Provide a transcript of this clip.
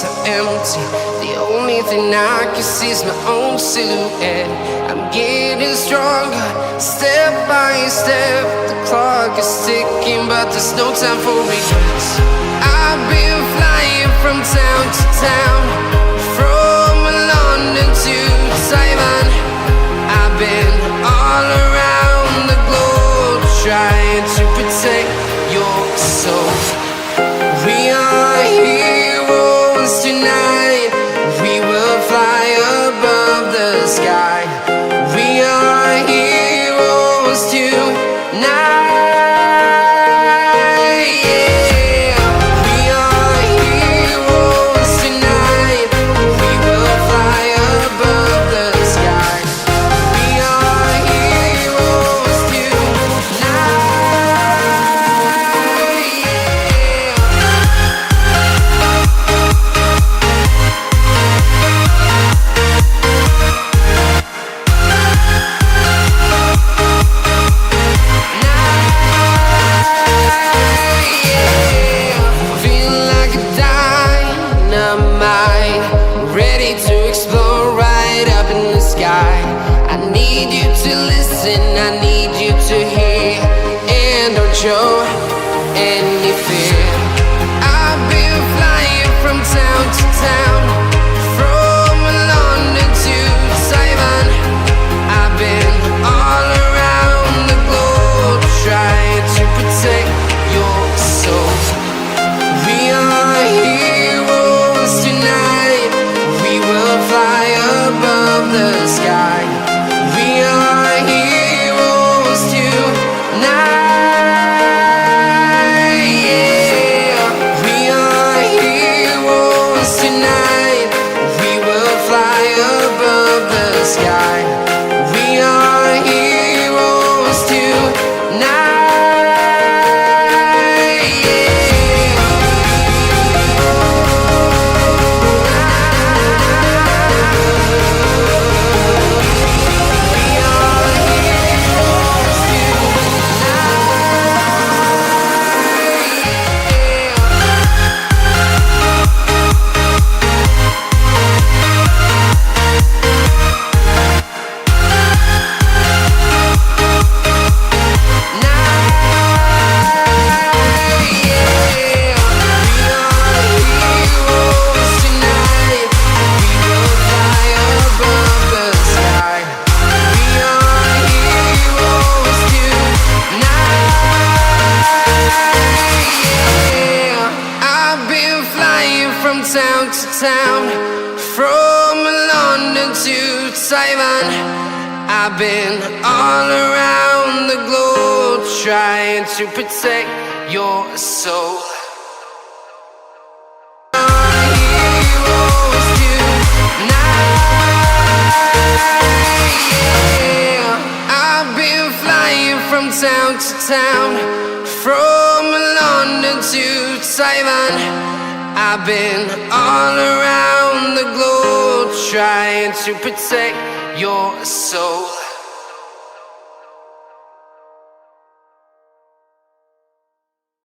so empty. The only thing I can see is my own silhouette. I'm getting stronger, step by step. The clock is ticking, but there's no time for regrets. I've been flying from town to town, from London to Taiwan. I've been all around the globe, trying to protect your soul. We are heroes tonight. We will fly above the sky. We are heroes tonight. Yeah. We are heroes tonight. We will fly above the sky. We are heroes tonight. Ready to explore right up in the sky. I need you to listen, I need you to hear, and don't show any fear. I've been flying from town to town, from London to Taiwan. I've been all around the globe, trying to protect your soul. We are heroes tonight. We will fly above the sky. We are heroes tonight. Yeah. We are heroes tonight. We will fly above the sky. We are heroes tonight. Town to town, from London to Taiwan. I've been all around the globe, trying to protect your soul. Heroes tonight. Yeah. I've been flying from town to town, from London to Taiwan. I've been all around the globe, trying to protect your soul.